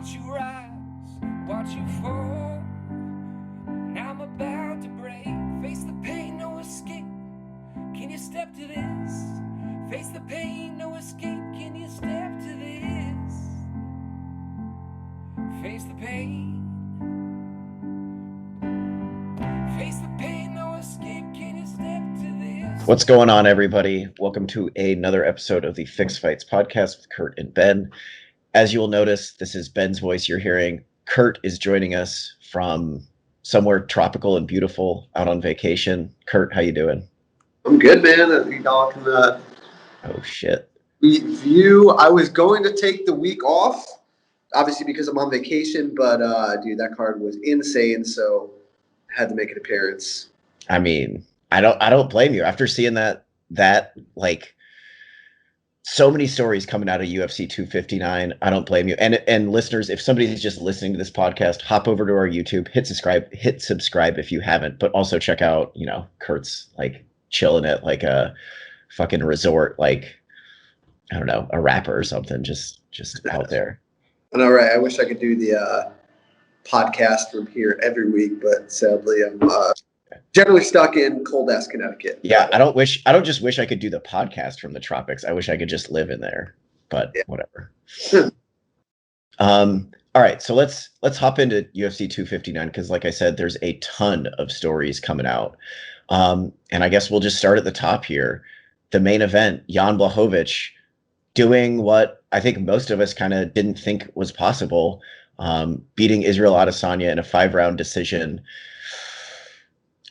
Watch you rise, watch you fall. Now I'm about to break. Face the pain, no escape. Can you step to this? Face the pain, no escape. Can you step to this? Face the pain. Face the pain, no escape. Can you step to this? What's going on, everybody? Welcome to another episode of the Fixed Fights podcast with Kurt and Ben. As you will notice, this is Ben's voice you're hearing. Kurt is joining us from somewhere tropical and beautiful out on vacation. Kurt, how you doing? I'm good, man. You all can Oh, shit. view. I was going to take the week off, obviously because I'm on vacation, but dude, that card was insane, so I had to make an appearance. I mean, I don't blame you. After seeing that like so many stories coming out of UFC 259, I don't blame you. And listeners, if somebody's just listening to this podcast, hop over to our YouTube, hit subscribe if you haven't, but also check out, Kurt's like chilling at like a fucking resort, like, I don't know, a rapper or something, just out there. I know, right? I wish I could do the podcast from here every week, but sadly I'm generally stuck in cold-ass Connecticut. Yeah, I don't just wish I could do the podcast from the tropics. I wish I could just live in there, but yeah. Whatever. All right, so let's hop into UFC 259 because, like I said, there's a ton of stories coming out. And I guess we'll just start at the top here. The main event, Jan Blachowicz doing what I think most of us kind of didn't think was possible, beating Israel Adesanya in a 5-round decision.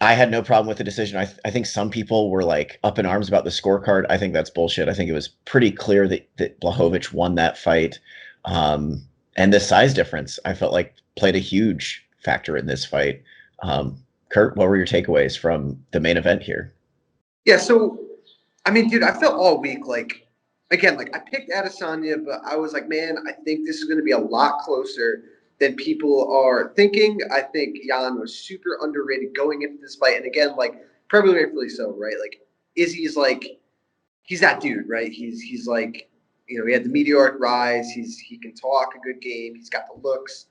I had no problem with the decision. I think some people were like up in arms about the scorecard. I think that's bullshit. I think it was pretty clear that Blachowicz won that fight. And the size difference, I felt like played a huge factor in this fight. Kurt, what were your takeaways from the main event here? Yeah, so, I mean, dude, I felt all week like, again, like I picked Adesanya, but I was like, man, I think this is going to be a lot closer than people are thinking. I think Jan was super underrated going into this fight. And again, like, probably rightfully so, right? Like, Izzy's like, he's that dude, right? He's like, he had the meteoric rise. He can talk a good game. He's got the looks,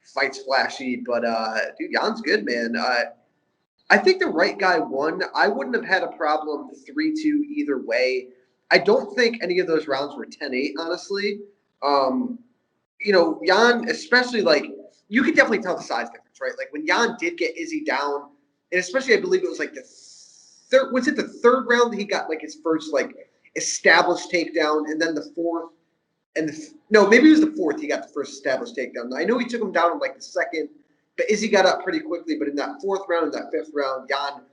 fights flashy, but dude, Jan's good, man. I think the right guy won. I wouldn't have had a problem 3-2 either way. I don't think any of those rounds were 10-8, honestly. Jan, especially, like, you could definitely tell the size difference, right? Like, when Jan did get Izzy down, and especially I believe it was like the third round that he got, like, his first, like, established takedown, and then the fourth, maybe it was the fourth he got the first established takedown. I know he took him down in, like, the second, but Izzy got up pretty quickly, but in that fourth round and that fifth round, Jan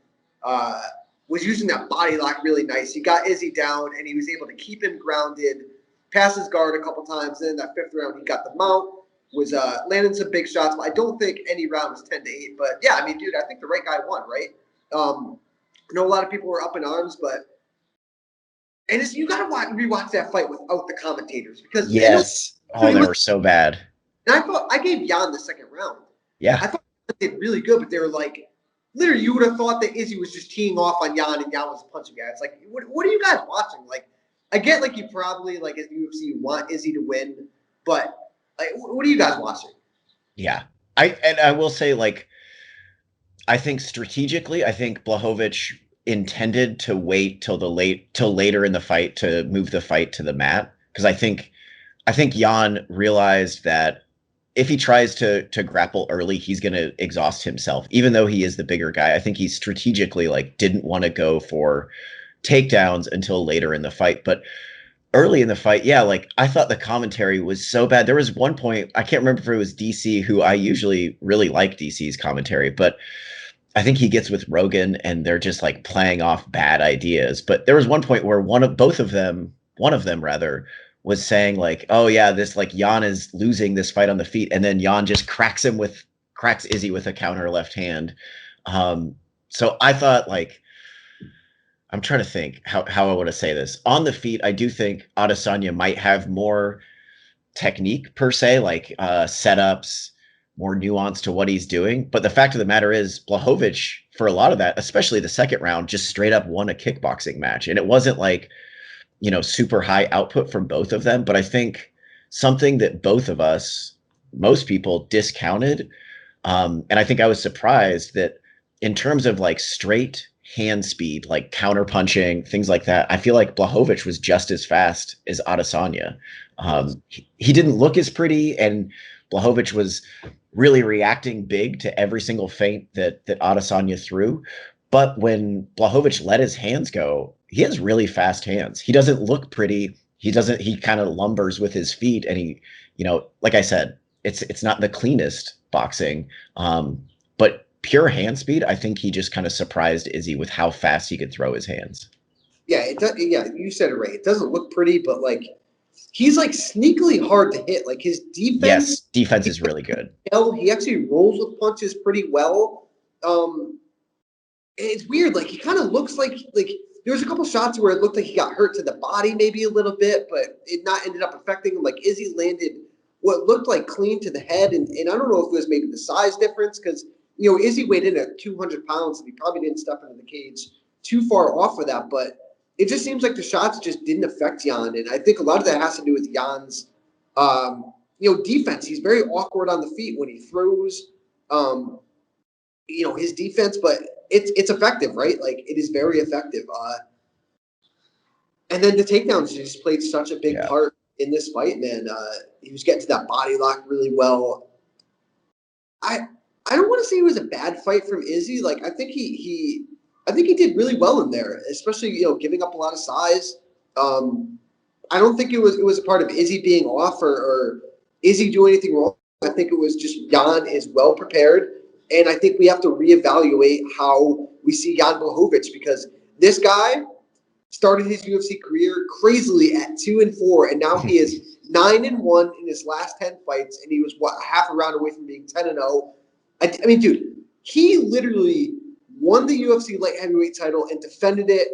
was using that body lock really nice. He got Izzy down, and he was able to keep him grounded, pass his guard a couple times. Then in that fifth round, he got the mount, was landing some big shots. But I don't think any round was 10-8. But, yeah, I mean, dude, I think the right guy won, right? I know a lot of people were up in arms, but – and you got to rewatch that fight without the commentators. Because yes. They were so bad. And I gave Jan the second round. Yeah. I thought they did really good, but they were like – literally, you would have thought that Izzy was just teeing off on Jan and Jan was a punching guy. It's like, what are you guys watching? Like, I get, like, you probably, like, as UFC, you want Izzy to win, but, like, what are you guys watching? Yeah. I will say, like, I think strategically, I think Blachowicz intended to wait till later in the fight to move the fight to the mat. Because I think Jan realized that if he tries to grapple early, he's going to exhaust himself, even though he is the bigger guy. I think he strategically, like, didn't want to go for takedowns until later in the fight. But early in the fight, yeah, like, I thought the commentary was so bad. There was one point, I can't remember if it was DC, who I usually really like DC's commentary, but I think he gets with Rogan and they're just like playing off bad ideas. But there was one point where one of them was saying like, oh yeah, this, like, Jan is losing this fight on the feet, and then Jan just cracks Izzy with a counter left hand. So I thought, like, I'm trying to think how I want to say this. On the feet, I do think Adesanya might have more technique per se, like setups, more nuance to what he's doing. But the fact of the matter is, Blachowicz, for a lot of that, especially the second round, just straight up won a kickboxing match. And it wasn't like, super high output from both of them. But I think something that both of us most people discounted. And I think I was surprised that in terms of like straight hand speed, like counter punching, things like that, I feel like Blachowicz was just as fast as Adesanya. He didn't look as pretty, and Blachowicz was really reacting big to every single feint that Adesanya threw. But when Blachowicz let his hands go, he has really fast hands. He doesn't look pretty. He kind of lumbers with his feet, and he, like I said, it's not the cleanest boxing. But pure hand speed, I think he just kind of surprised Izzy with how fast he could throw his hands. Yeah, it does. Yeah, you said it right. It doesn't look pretty, but like he's like sneakily hard to hit. Like his defense, yes, defense is really good. He actually rolls with punches pretty well. It's weird. Like he kind of looks like there was a couple shots where it looked like he got hurt to the body maybe a little bit, but it not ended up affecting him. Like Izzy landed what looked like clean to the head, and I don't know if it was maybe the size difference because Izzy weighed in at 200 pounds, and he probably didn't step into the cage too far off of that, but it just seems like the shots just didn't affect Jan, and I think a lot of that has to do with Jan's defense. He's very awkward on the feet when he throws. His defense, but it's effective, right? Like it is very effective. And then the takedowns just played such a big part in this fight, man. He was getting to that body lock really well. I don't want to say it was a bad fight from Izzy. Like I think he did really well in there, especially giving up a lot of size. I don't think it was a part of Izzy being off or Izzy doing anything wrong. I think it was just Jan is well prepared. And I think we have to reevaluate how we see Jan Blachowicz because this guy started his UFC career crazily at 2-4, and now he is 9-1 in his last 10 fights, and he was half a round away from being 10-0. I mean, dude, he literally won the UFC light heavyweight title and defended it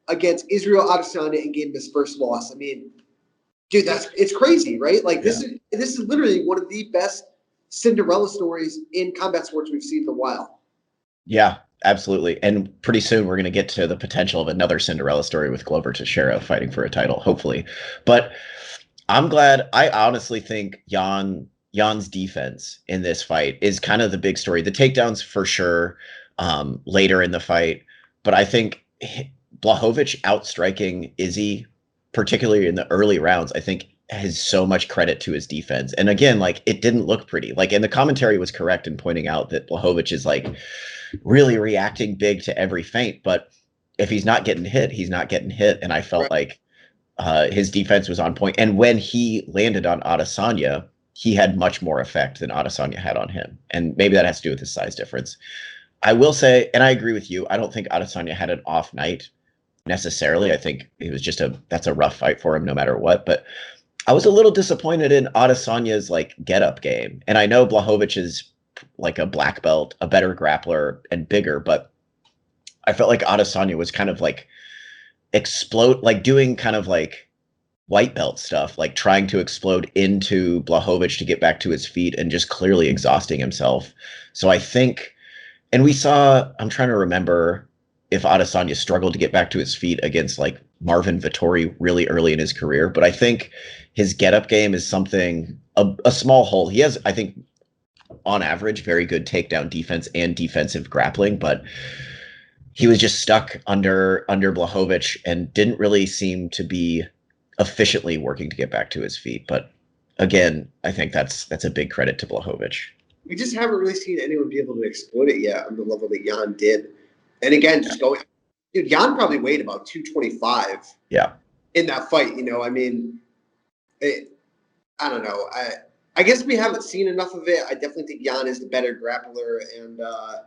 against Israel Adesanya and gave him his first loss. I mean, dude, it's crazy, right? Like this is literally one of the best Cinderella stories in combat sports we've seen in a while. Yeah, absolutely. And pretty soon we're going to get to the potential of another Cinderella story with Glover Teixeira fighting for a title, hopefully. But I'm glad. I honestly think Jan's defense in this fight is kind of the big story. The takedowns for sure later in the fight, but I think Blachowicz outstriking Izzy, particularly in the early rounds, I think has so much credit to his defense. And again, like it didn't look pretty. Like, and the commentary was correct in pointing out that Blachowicz is like really reacting big to every feint. But if he's not getting hit, he's not getting hit. And I felt like his defense was on point. And when he landed on Adesanya, he had much more effect than Adesanya had on him. And maybe that has to do with his size difference. I will say, and I agree with you, I don't think Adesanya had an off night necessarily. I think it was just that's a rough fight for him no matter what. But I was a little disappointed in Adesanya's like get up game. And I know Blachowicz is like a black belt, a better grappler and bigger, but I felt like Adesanya was kind of like doing kind of like white belt stuff, like trying to explode into Blachowicz to get back to his feet and just clearly exhausting himself. So I think, and we saw, I'm trying to remember if Adesanya struggled to get back to his feet against like Marvin Vettori really early in his career, but I think his get-up game is something, a small hole. He has, I think, on average, very good takedown defense and defensive grappling, but he was just stuck under Blachowicz and didn't really seem to be efficiently working to get back to his feet. But again, I think that's a big credit to Blachowicz. We just haven't really seen anyone be able to exploit it yet on the level that Jan did. And again, just going, dude, Jan probably weighed about 225. Yeah. In that fight, I mean, I don't know. I guess we haven't seen enough of it. I definitely think Jan is the better grappler, and I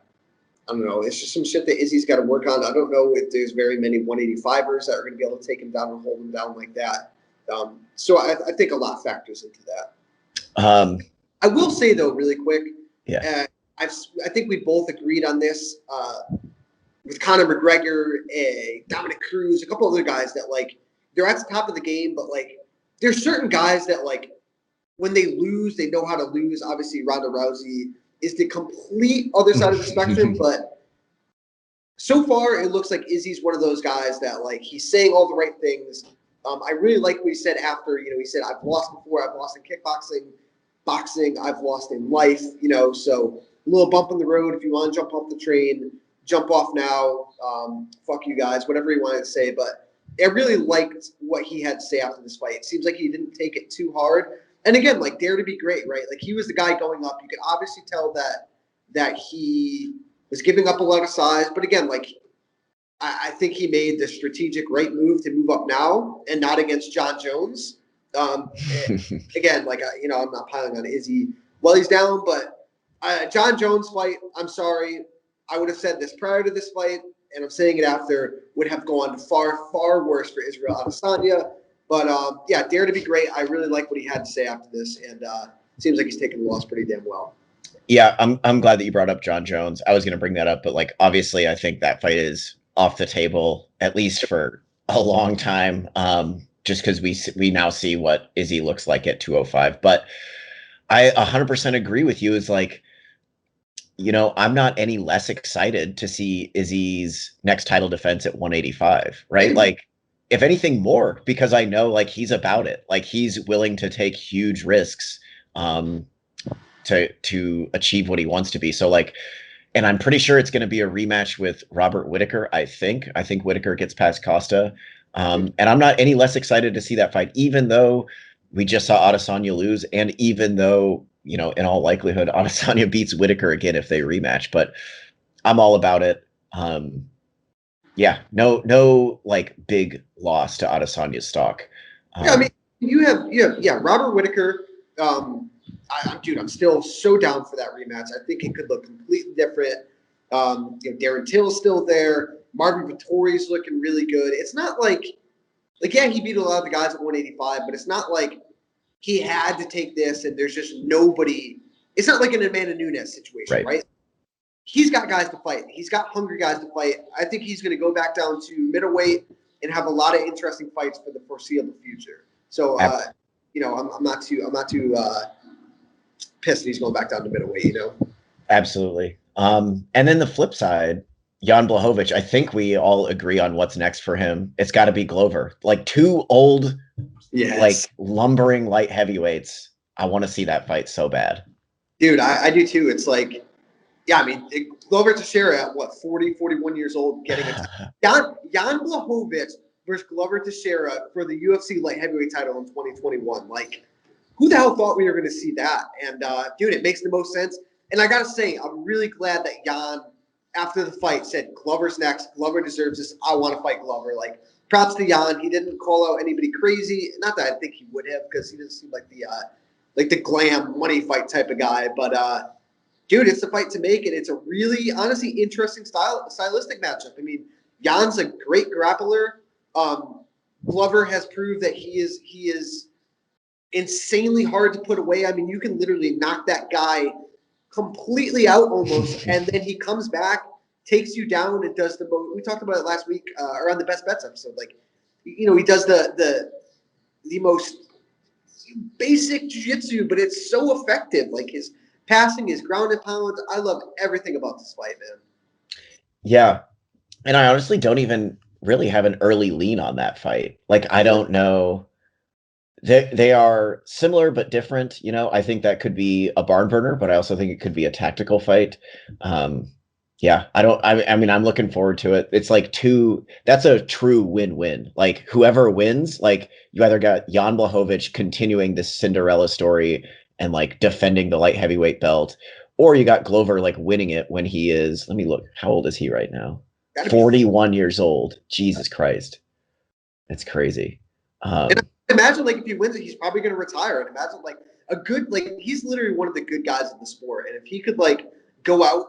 don't know. It's just some shit that Izzy's got to work on. I don't know if there's very many 185ers that are going to be able to take him down and hold him down like that. So I think a lot factors into that. I will say though, really quick. Yeah. I think we both agreed on this with Conor McGregor, Dominic Cruz, a couple other guys that like they're at the top of the game, but like there's certain guys that like when they lose, they know how to lose. Obviously, Ronda Rousey is the complete other side of the spectrum, but so far it looks like Izzy's one of those guys that like he's saying all the right things. I really like what he said after, he said, I've lost before, I've lost in kickboxing. boxing I've lost in life, so a little bump in the road. If you want to jump off the train, jump off now. Fuck you guys, whatever you wanted to say. But I really liked what he had to say after this fight. It seems like he didn't take it too hard. And again, like, dare to be great, right? Like, he was the guy going up. You could obviously tell that he was giving up a lot of size. But again, like, I think he made the strategic right move to move up now and not against John Jones. Again, like, I'm not piling on Izzy while he's down, but John Jones fight, I'm sorry. I would have said this prior to this fight, and I'm saying it after, would have gone far, far worse for Israel Adesanya. But, yeah, dare to be great. I really like what he had to say after this, and it seems like he's taking the loss pretty damn well. Yeah, I'm glad that you brought up John Jones. I was going to bring that up, but, like, obviously I think that fight is off the table, at least for a long time, just because we now see what Izzy looks like at 205. But I 100% agree with you. Is like, I'm not any less excited to see Izzy's next title defense at 185, right? Like, if anything more, because I know, like, he's about it. Like, he's willing to take huge risks to achieve what he wants to be. So, like, and I'm pretty sure it's going to be a rematch with Robert Whittaker. I think Whittaker gets past Costa. And I'm not any less excited to see that fight, even though we just saw Adesanya lose. And even though, in all likelihood, Adesanya beats Whittaker again if they rematch, but I'm all about it. Yeah, no, like, big loss to Adesanya's stock. Yeah, I mean, you have Robert Whittaker. I'm still so down for that rematch. I think it could look completely different. Darren Till's still there. Marvin Vettori's looking really good. It's not like, yeah, he beat a lot of the guys at 185, but it's not like he had to take this and there's just nobody. It's not like an Amanda Nunes situation, right? He's got guys to fight. He's got hungry guys to fight. I think he's going to go back down to middleweight and have a lot of interesting fights for the foreseeable future. So, I'm not too pissed that he's going back down to middleweight, Absolutely. And then the flip side, Jan Blachowicz, I think we all agree on what's next for him. It's got to be Glover. Like, two old, like, lumbering light heavyweights. I want to see that fight so bad. Dude, I do too. It's like, yeah, I mean, Glover Teixeira at what, 40, 41 years old, getting a Jan Blachowicz versus Glover Teixeira for the UFC light heavyweight title in 2021. Like, who the hell thought we were going to see that? And, dude, it makes the most sense. And I got to say, I'm really glad that Jan, after the fight, said Glover's next. Glover deserves this. I want to fight Glover. Like, props to Jan. He didn't call out anybody crazy. Not that I think he would have, because he doesn't seem like the glam money fight type of guy. But, dude, it's the fight to make, and it's a really, honestly, interesting stylistic matchup. I mean, Jan's a great grappler. Glover has proved that he is insanely hard to put away. I mean, you can literally knock that guy completely out almost, and then he comes back, takes you down, and does the most. We talked about it last week or on the Best Bets episode. Like, he does the most basic jiu-jitsu, but it's so effective. Like, his passing, his ground and pound. I love everything about this fight, man. Yeah, and I honestly don't even really have an early lean on that fight. Like, I don't know. They are similar but different. I think that could be a barn burner, but I also think it could be a tactical fight. Yeah, I mean, I'm looking forward to it. It's like that's a true win-win. Like, whoever wins, like, you either got Jan Blachowicz continuing this Cinderella story and, like, defending the light heavyweight belt, or you got Glover, like, winning it when he is, let me look, how old is he right now? 41 years old. Jesus Christ. It's crazy. Imagine, like, if he wins it, he's probably going to retire. And imagine, like, he's literally one of the good guys in the sport. And if he could, like, go out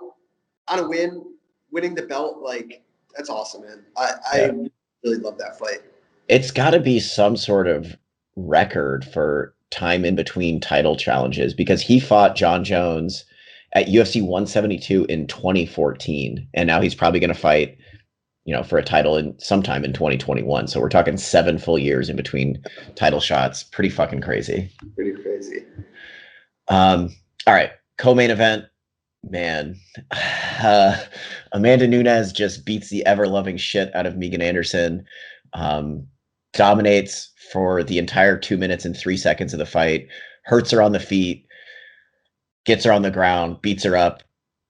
on a winning the belt, like, that's awesome, man. I really love that fight. It's got to be some sort of record for time in between title challenges, because he fought John Jones at UFC 172 in 2014. And now he's probably going to fight, for a title sometime in 2021. So we're talking 7 full years in between title shots. Pretty fucking crazy. Pretty crazy. All right. Co-main event, man. Amanda Nunes just beats the ever-loving shit out of Megan Anderson. Dominates for the entire 2 minutes and 3 seconds of the fight. Hurts her on the feet. gets her on the ground, beats her up,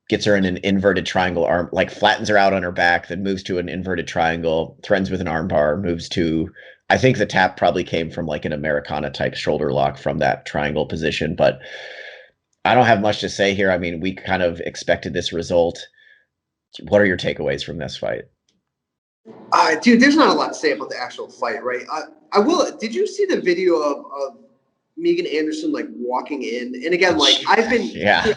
gets her in an inverted triangle arm, like flattens her out on her back, then moves to an inverted triangle, threatens with an arm bar, moves to, I think the tap probably came from like an Americana type shoulder lock from that triangle position, but I don't have much to say here. I mean, we kind of expected this result. What are your takeaways from this fight? Dude, there's not a lot to say about the actual fight, right? I will. Did you see the video of Megan Anderson like walking in? And again, like I've been, yeah.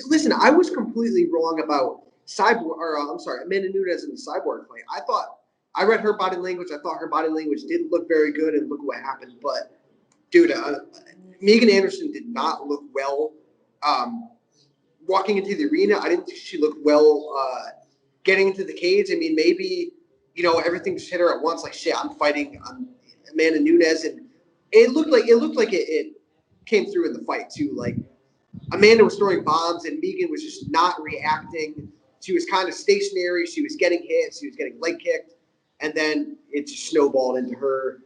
Listen, I was completely wrong about Cyborg, or I'm sorry, Amanda Nunes in the Cyborg fight. I read her body language. I thought her body language didn't look very good, and look what happened. But dude, Megan Anderson did not look well. Walking into the arena, I didn't think she looked well. Getting into the cage, I mean, maybe everything just hit her at once. Like shit, I'm fighting Amanda Nunes, and it looked like it came through in the fight too. Like Amanda was throwing bombs, and Megan was just not reacting. She was kind of stationary. She was getting hit. She was getting leg kicked, and then it just snowballed into her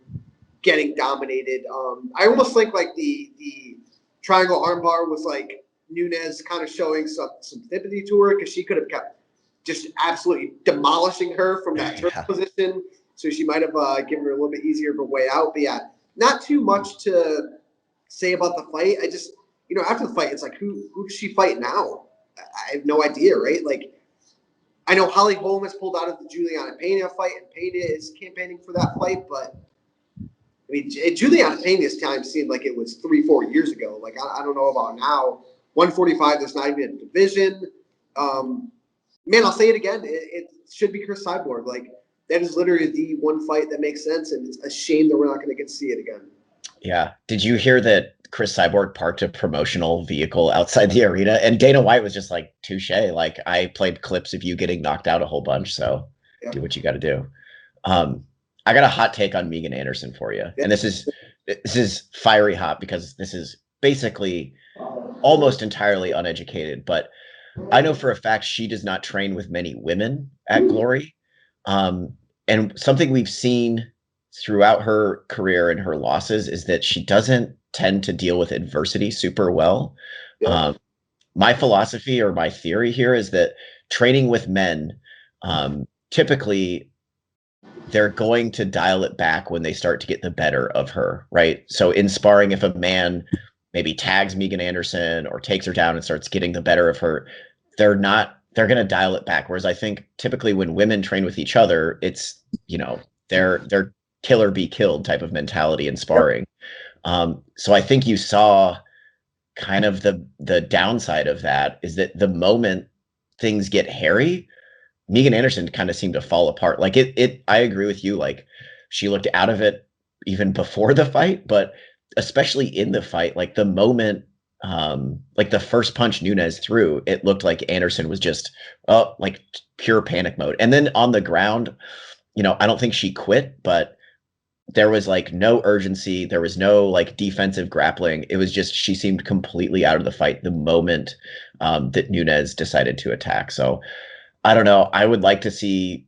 getting dominated. I almost think like the triangle armbar was like Nunes kind of showing some sympathy to her, because she could have kept just absolutely demolishing her from that turn position. So she might have given her a little bit easier of a way out. But yeah, not too much to say about the fight. I just, after the fight, it's like, who does she fight now? I have no idea, right? Like, I know Holly Holm has pulled out of the Juliana Pena fight, and Pena is campaigning for that fight, but I mean, Juliana Pena's time seemed like it was 3-4 years ago. Like, I don't know about now. 145, there's not even a division. Man, I'll say it again. It should be Chris Cyborg. Like, that is literally the one fight that makes sense, and it's a shame that we're not going to get to see it again. Yeah. Did you hear that Chris Cyborg parked a promotional vehicle outside the arena? And Dana White was just like, touche. Like, I played clips of you getting knocked out a whole bunch, so do what you got to do. I got a hot take on Megan Anderson for you. And this is fiery hot, because this is basically almost entirely uneducated, but I know for a fact she does not train with many women at Glory. And something we've seen throughout her career and her losses is that she doesn't tend to deal with adversity super well. My philosophy, or my theory here, is that training with men, typically they're going to dial it back when they start to get the better of her, right? So in sparring, if a man maybe tags Megan Anderson or takes her down and starts getting the better of her, they're going to dial it back. Whereas I think typically when women train with each other, it's, they're kill or be killed type of mentality in sparring. So I think you saw kind of the downside of that, is that the moment things get hairy, Megan Anderson kind of seemed to fall apart. Like I agree with you. Like, she looked out of it even before the fight, but especially in the fight, like the moment, like the first punch Nunes threw, it looked like Anderson was just like pure panic mode. And then on the ground, I don't think she quit, but there was like no urgency. There was no like defensive grappling. It was just, she seemed completely out of the fight the moment that Nunes decided to attack. So I don't know. I would like to see,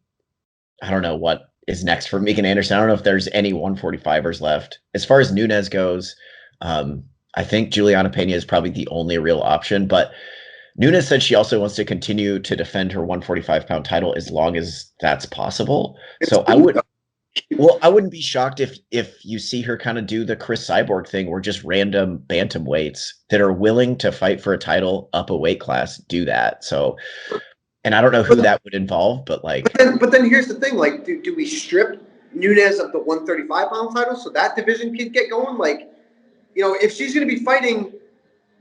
I don't know what is next for Megan Anderson. I don't know if there's any 145ers left. As far as Nunes goes, I think Juliana Pena is probably the only real option, but Nunes said she also wants to continue to defend her 145-pound title as long as that's possible. So I wouldn't be shocked if you see her kind of do the Chris Cyborg thing, where just random bantamweights that are willing to fight for a title up a weight class do that. So, and I don't know who that would involve, but like. But then here's the thing: like, do we strip Nunes of the 135-pound title so that division can get going? Like, if she's going to be fighting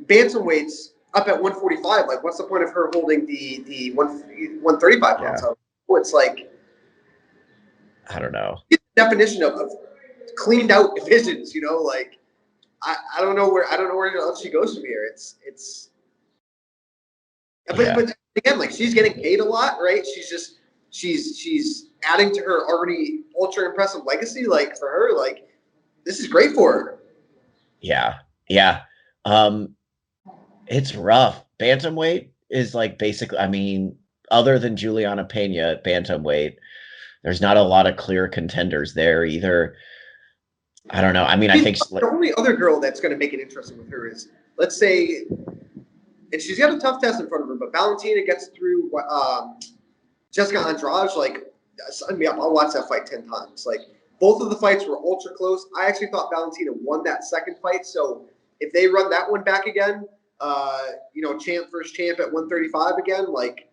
bantamweights up at 145, like, what's the point of her holding the 135-pound title? It's like, I don't know. Definition of cleaned out divisions, like I don't know where else she goes from here. But again, like, she's getting paid a lot, right? She's adding to her already ultra impressive legacy. Like, for her, like, this is great for her. Yeah. It's rough. Bantamweight is like basically, I mean, other than Juliana Pena at bantamweight, there's not a lot of clear contenders there either. I don't know. I mean, I think the only other girl that's going to make it interesting with her is let's say, and she's got a tough test in front of her, but Valentina gets through Jessica Andrade, like, sign me up. I'll watch that fight 10 times. Like, both of the fights were ultra close. I actually thought Valentina won that second fight. So if they run that one back again, champ versus champ at 135 again, like,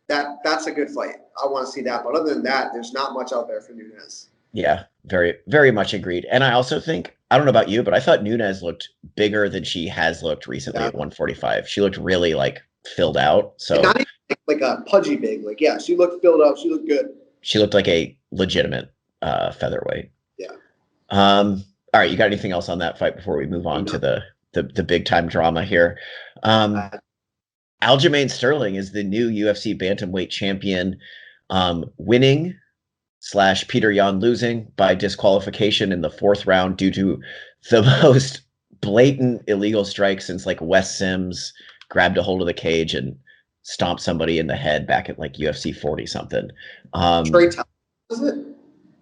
that's a good fight. I want to see that. But other than that, there's not much out there for Nunes. Yeah, very, very much agreed. And I also think, I don't know about you, but I thought Nunes looked bigger than she has looked recently at 145. She looked really, like, filled out. So and not even like a pudgy big. Like, yeah, she looked filled out. She looked good. She looked like a legitimate featherweight. Yeah. All right, you got anything else on that fight before we move on to the big time drama here? Aljamain Sterling is the new UFC bantamweight champion, winning / Peter Yan losing by disqualification in the 4th round due to the most blatant illegal strike since, like, Wes Sims grabbed a hold of the cage and stomped somebody in the head back at, like, UFC 40 something. Trey, is it?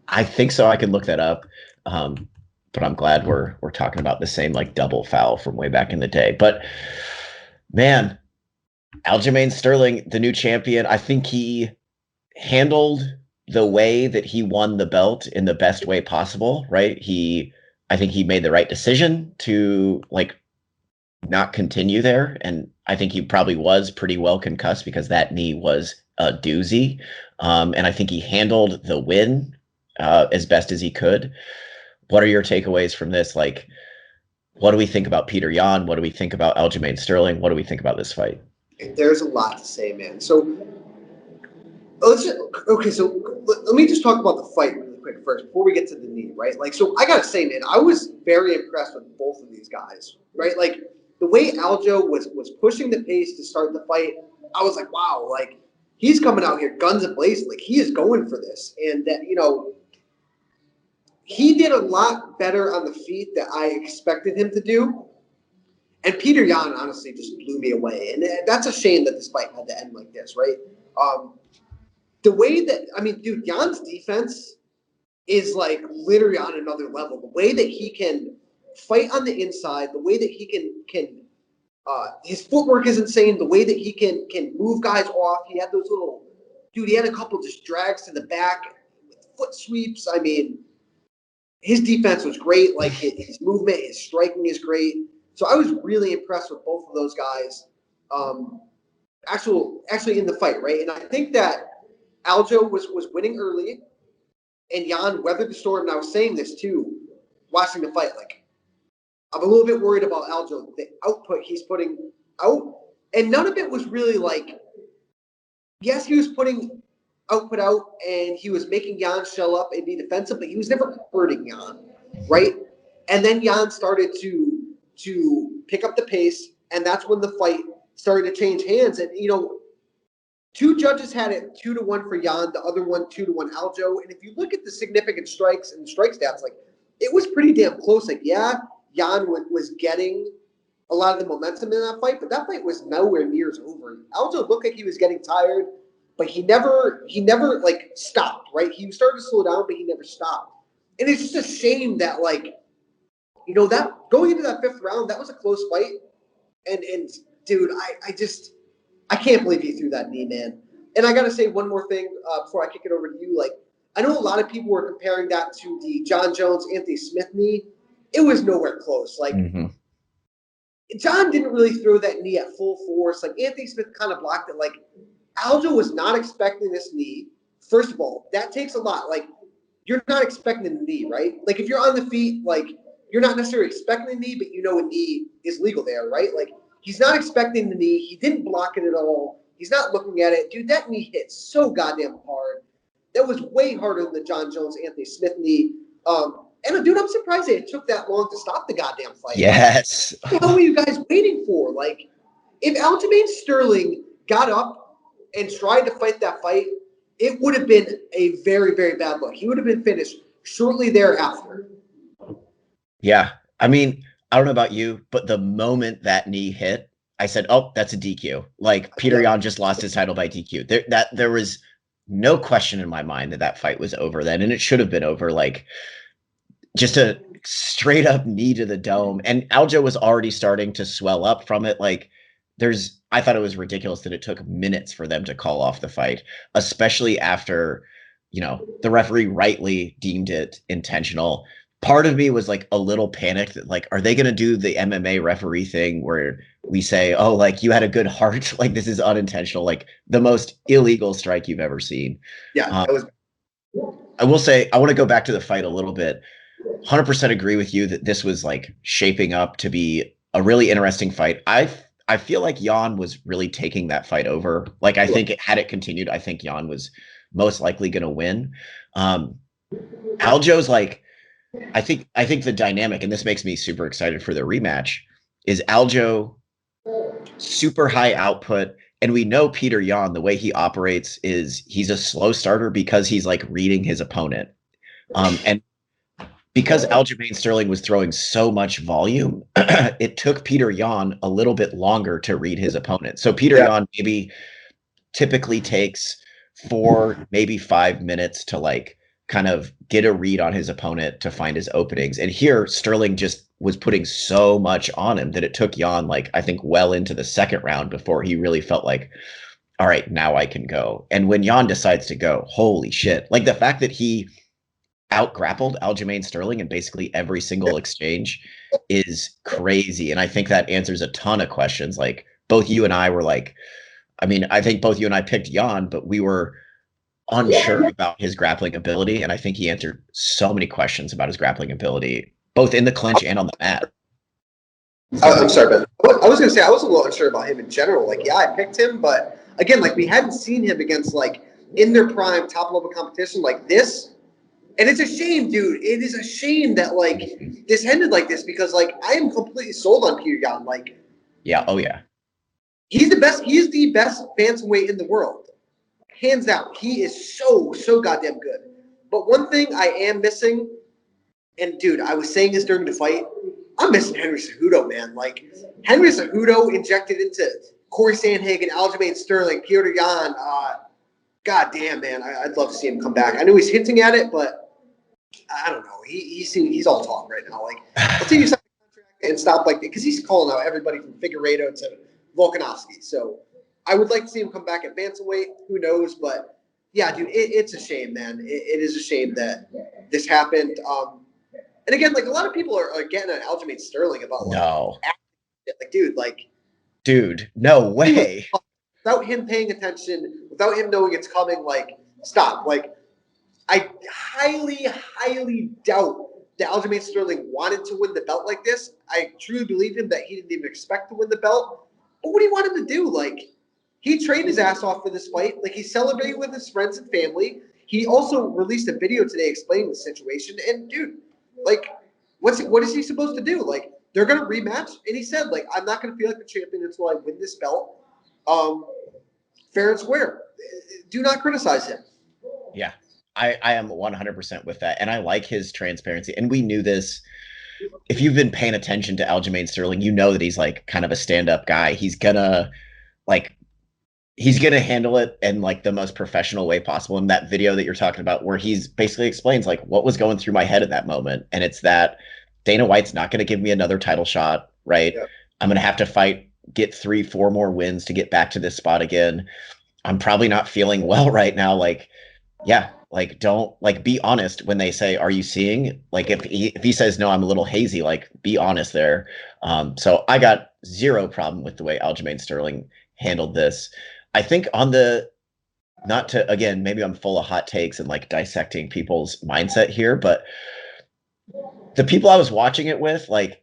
I think so. I can look that up. But I'm glad we're talking about the same, like, double foul from way back in the day. But man, Aljamain Sterling, the new champion, I think he handled the way that he won the belt in the best way possible, right? I think he made the right decision to, like, not continue there. And I think he probably was pretty well concussed because that knee was a doozy. And I think he handled the win as best as he could. What are your takeaways from this? Like, what do we think about Peter Yan? What do we think about Aljamain Sterling? What do we think about this fight? There's a lot to say, man. So let me just talk about the fight really quick first before we get to the knee, right? Like, so I gotta say, man, I was very impressed with both of these guys, right? Like, the way Aljo was pushing the pace to start the fight, I was like, wow, like, he's coming out here guns a-blazing, like, he is going for this, and that, he did a lot better on the feet that I expected him to do. And Peter Yan honestly just blew me away, and that's a shame that this fight had to end like this, right? The way that, I mean, dude, Jan's defense is, like, literally on another level. The way that he can fight on the inside, the way that he can his footwork is insane. The way that he can move guys off. He had those he had a couple just drags to the back with foot sweeps. I mean, his defense was great. Like, his movement, his striking is great. So I was really impressed with both of those guys. Actually in the fight, right? And I think that Aljo was winning early, and Yan weathered the storm. And I was saying this too, watching the fight. Like, I'm a little bit worried about Aljo, the output he's putting out, and none of it was really like. Yes, he was putting output out, and he was making Yan shell up and be defensive, but he was never hurting Yan, right? And then Yan started to pick up the pace, and that's when the fight started to change hands. And, two judges had it 2-1 for Yan, the other one 2-1 Aljo. And if you look at the significant strikes and the strike stats, like, it was pretty damn close. Like, yeah, Yan was getting a lot of the momentum in that fight, but that fight was nowhere near as over. Aljo looked like he was getting tired, but he never like stopped, right? He started to slow down, but he never stopped. And it's just a shame that, like, that going into that 5th round, that was a close fight. And dude, I can't believe he threw that knee, man. And I got to say one more thing before I kick it over to you. Like, I know a lot of people were comparing that to the John Jones, Anthony Smith knee. It was nowhere close. Like, John didn't really throw that knee at full force. Like, Anthony Smith kind of blocked it. Like, Aljo was not expecting this knee. First of all, that takes a lot. Like, you're not expecting the knee, right? Like, if you're on the feet, like, you're not necessarily expecting a knee, but a knee is legal there, right? Like, he's not expecting the knee. He didn't block it at all. He's not looking at it. Dude, that knee hit so goddamn hard. That was way harder than the John Jones, Anthony Smith knee. And, dude, I'm surprised it took that long to stop the goddamn fight. Yes. What the hell were you guys waiting for? Like, if Aljamain Sterling got up and tried to fight that fight, it would have been a very, very bad look. He would have been finished shortly thereafter. Yeah. I mean, I don't know about you, but the moment that knee hit, I said, oh, that's a DQ. Like, Peter Yan just lost his title by DQ. There was no question in my mind that fight was over then, and it should have been over. Like, just a straight up knee to the dome. And Aljo was already starting to swell up from it. Like, I thought it was ridiculous that it took minutes for them to call off the fight, especially after, the referee rightly deemed it intentional. Part of me was like a little panicked that, like, are they going to do the MMA referee thing where we say, oh, like, you had a good heart, like, this is unintentional, like the most illegal strike you've ever seen. Yeah, it was. I will say, I want to go back to the fight a little bit. 100% agree with you that this was like shaping up to be a really interesting fight. I feel like Jan was really taking that fight over. Like, I think had it continued, I think Jan was most likely going to win. Aljo's like, I think the dynamic, and this makes me super excited for the rematch, is Aljo super high output. And we know Peter Yan, the way he operates is he's a slow starter because he's like reading his opponent. And because Aljamain Sterling was throwing so much volume, it took Peter Yan a little bit longer to read his opponent. So Peter Yan maybe typically takes 4, maybe 5 minutes to like kind of get a read on his opponent to find his openings. And here Sterling just was putting so much on him that it took Yan, like, I think well into the second round before he really felt like, all right, now I can go. And when Yan decides to go, holy shit. Like, the fact that he out-grappled Aljamain Sterling in basically every single exchange is crazy. And I think that answers a ton of questions. Like, both you and I were like, I mean, I think both you and I picked Jan, but we were unsure about his grappling ability. And I think he answered so many questions about his grappling ability, both in the clinch and on the mat. I'm sorry, Ben. I was going to say, I was a little unsure about him in general. Like, yeah, I picked him, but again, like, we hadn't seen him against, like, in their prime, top-level competition like this. And it's a shame, dude. It is a shame that, like, this ended like this because, like, I am completely sold on Peter Yan. Like, yeah, oh, yeah. He's the best. He is the best bantamweight in the world. Hands down. He is so goddamn good. But one thing I am missing, and, dude, I was saying this during the fight, I'm missing Henry Cejudo, man. Like, Henry Cejudo injected into Corey Sandhagen, Aljamain Sterling, Peter Yan. God damn, man. I'd love to see him come back. I know he's hinting at it, but I don't know. He's all talk right now. Like, let's see you sign a contract and stop like because he's calling out everybody from Figueiredo to Volkanovski. So I would like to see him come back at bantamweight. Who knows? But yeah, dude, it's a shame, man. It is a shame that this happened. And again, like a lot of people are getting at Aljamain Sterling about like, dude, no way. Without him paying attention, without him knowing it's coming, like, stop. Like, I highly, highly doubt that Aljamain Sterling wanted to win the belt like this. I truly believe him that he didn't even expect to win the belt. But what do you want him to do? Like, he trained his ass off for this fight. Like, he celebrated with his friends and family. He also released a video today explaining the situation. And, dude, like, what is he supposed to do? Like, they're going to rematch. And he said, like, I'm not going to feel like the champion until I win this belt. Fair and square. Do not criticize him. Yeah. I am 100% with that. And I like his transparency. And we knew this. If you've been paying attention to Aljamain Sterling, you know that he's like kind of a stand-up guy. He's gonna handle it in like the most professional way possible. In that video that you're talking about, where he's basically explains like what was going through my head at that moment. And it's that Dana White's not going to give me another title shot, right? Yeah. I'm going to have to get 3-4 more wins to get back to this spot again. I'm probably not feeling well right now. Like, yeah, like, don't, like, be honest when they say, are you seeing? Like, if he says, no, I'm a little hazy, like, be honest there. So I got zero problem with the way Aljamain Sterling handled this. I think not to, again, maybe I'm full of hot takes and, like, dissecting people's mindset here, but the people I was watching it with, like,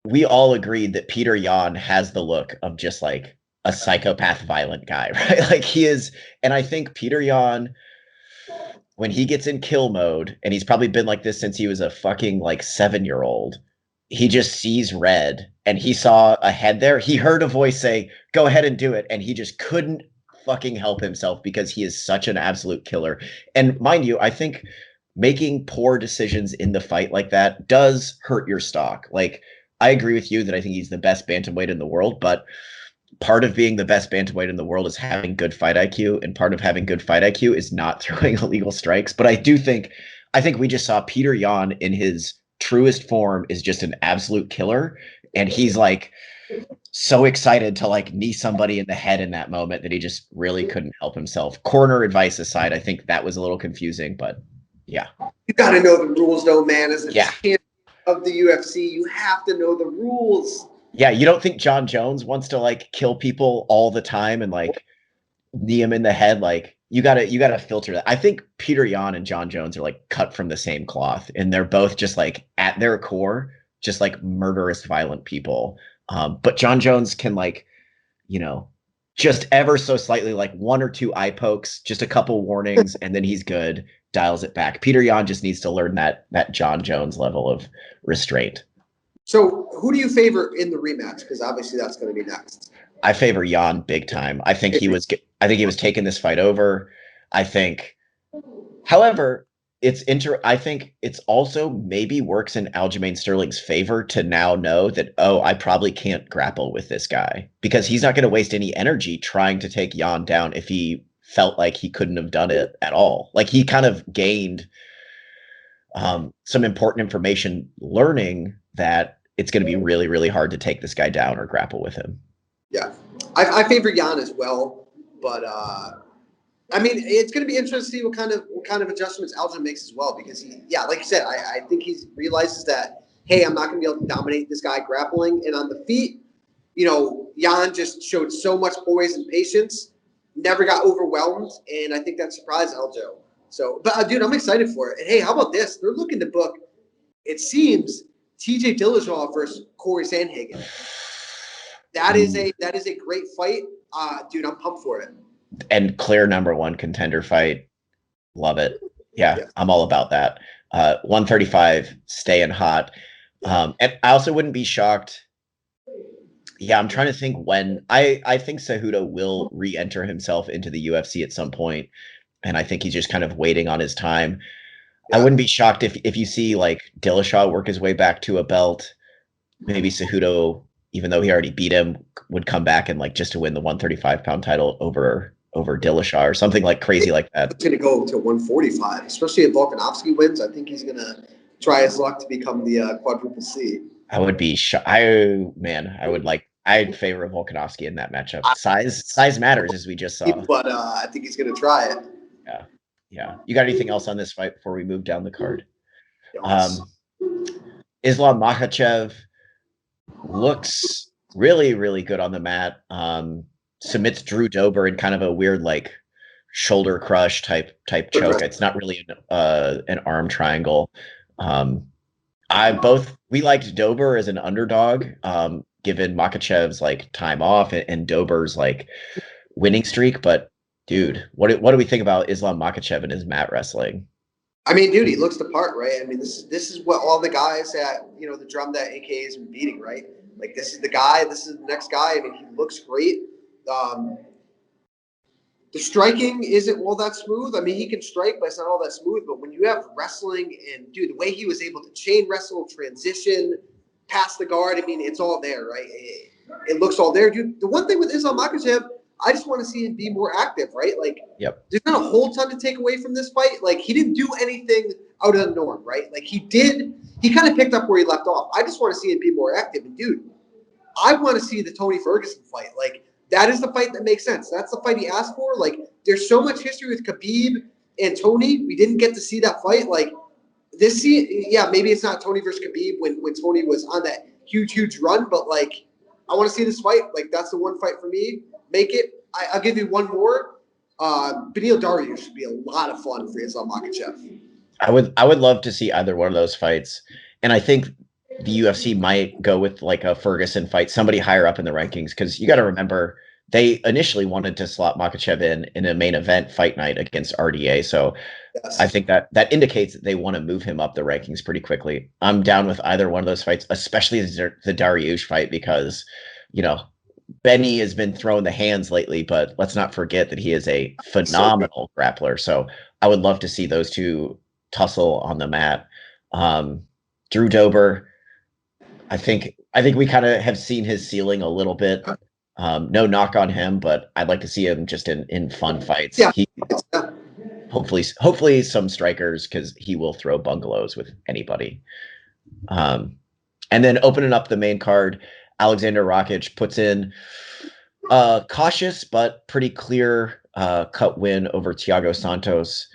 we all agreed that Peter Yan has the look of just, like, a psychopath violent guy, right? Like, he is, and I think Peter Yan, when he gets in kill mode, and he's probably been like this since he was a fucking like 7-year-old, he just sees red, and he saw a head there. He heard a voice say, go ahead and do it. And he just couldn't fucking help himself because he is such an absolute killer. And mind you, I think making poor decisions in the fight like that does hurt your stock. Like, I agree with you that I think he's the best bantamweight in the world, but part of being the best bantamweight in the world is having good fight IQ, and part of having good fight IQ is not throwing illegal strikes. But I do think I think we just saw Peter Yan in his truest form is just an absolute killer, and he's like so excited to like knee somebody in the head in that moment that he just really couldn't help himself. Corner advice aside, I think that was a little confusing, but yeah. You got to know the rules, though, man. As a Yeah. champion of the UFC, you have to know the rules. Yeah, you don't think John Jones wants to like kill people all the time and like knee him in the head? Like you gotta filter that. I think Peter Yan and John Jones are like cut from the same cloth, and they're both just like at their core, just like murderous, violent people. But John Jones can like, you know, just ever so slightly, like one or two eye pokes, just a couple warnings, and then he's good. Dials it back. Peter Yan just needs to learn that John Jones level of restraint. So, who do you favor in the rematch? Because obviously that's going to be next. I favor Yan big time. I think he was taking this fight over. I think, however, I think it's also maybe works in Aljamain Sterling's favor to now know that, oh, I probably can't grapple with this guy, because he's not going to waste any energy trying to take Yan down if he felt like he couldn't have done it at all. Like he kind of gained some important information learning that it's going to be really, really hard to take this guy down or grapple with him. Yeah, I favor Yan as well, but I mean, it's going to be interesting to see what kind of adjustments Aljamain makes as well, because like you said, I think he realizes that, hey, I'm not going to be able to dominate this guy grappling, and on the feet, Yan just showed so much poise and patience, never got overwhelmed, and I think that surprised Aljo. So, but dude, I'm excited for it. And hey, how about this? They're looking to book, it seems, TJ Dillashaw versus Corey Sandhagen. That is a great fight. Dude, I'm pumped for it. And clear number one contender fight. Love it. Yeah. I'm all about that. 135 staying hot. And I also wouldn't be shocked. Yeah, I'm trying to think when. I think Cejudo will re-enter himself into the UFC at some point, and I think he's just kind of waiting on his time. Yeah. I wouldn't be shocked if you see like Dillashaw work his way back to a belt. Maybe Cejudo, even though he already beat him, would come back and like just to win the 135-pound title over Dillashaw or something like crazy like that. It's going to go to 145, especially if Volkanovski wins. I think he's going to try his luck to become the quadruple C. I would be I'd favor Volkanovski in that matchup. Size matters, as we just saw. But I think he's going to try it. Yeah. You got anything else on this fight before we move down the card? Yes. Islam Makhachev looks really, really good on the mat. Submits Drew Dober in kind of a weird like shoulder crush type choke. It's not really an arm triangle. We liked Dober as an underdog, given Makhachev's like time off and Dober's like winning streak. But dude, what do we think about Islam Makhachev and his mat wrestling? I mean, dude, he looks the part, right? I mean, this is what all the guys that the drum that AK has been beating, right? Like this is the guy, this is the next guy. I mean, he looks great. The striking isn't all that smooth. I mean, he can strike, but it's not all that smooth. But when you have wrestling and, dude, the way he was able to chain wrestle, transition, pass the guard, I mean, it's all there, right? It looks all there, dude. The one thing with Islam Makhachev, I just want to see him be more active, right? Like, There's not a whole ton to take away from this fight. Like, he didn't do anything out of the norm, right? Like, he kind of picked up where he left off. I just want to see him be more active. And, dude, I want to see the Tony Ferguson fight. Like, that is the fight that makes sense. That's the fight he asked for. Like, there's so much history with Khabib and Tony. We didn't get to see that fight. Like, maybe it's not Tony versus Khabib when Tony was on that huge run, but, like, I want to see this fight. Like, that's the one fight for me. Make it. I'll give you one more. Beneil Dariush should be a lot of fun for Islam Makhachev. I would love to see either one of those fights. And I think the UFC might go with like a Ferguson fight, somebody higher up in the rankings, because you got to remember they initially wanted to slot Makhachev in a main event fight night against RDA. So I think that indicates that they want to move him up the rankings pretty quickly. I'm down with either one of those fights, especially the Dariush fight, because Benny has been throwing the hands lately, but let's not forget that he is a phenomenal grappler. So I would love to see those two tussle on the mat. Drew Dober, I think we kind of have seen his ceiling a little bit. No knock on him, but I'd like to see him just in fun fights. Yeah. hopefully some strikers, because he will throw bungalows with anybody. And then opening up the main card, Alexander Rakic puts in a cautious but pretty clear cut win over Thiago Santos.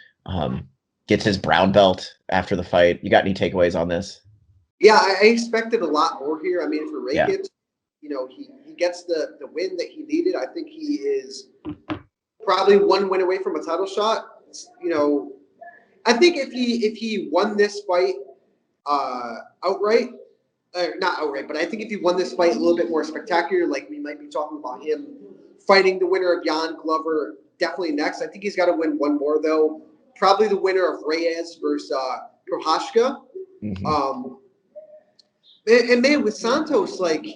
Gets his brown belt after the fight. You got any takeaways on this? Yeah, I expected a lot more here. I mean, for Yeah. Rakic, he gets the win that he needed. I think he is probably one win away from a title shot. I think if he won this fight outright, not outright, but I think if he won this fight a little bit more spectacular, like we might be talking about him fighting the winner of Jan Glover definitely next. I think he's got to win one more, though. Probably the winner of Reyes versus Prochazka. Mm-hmm. And man, with Santos, like,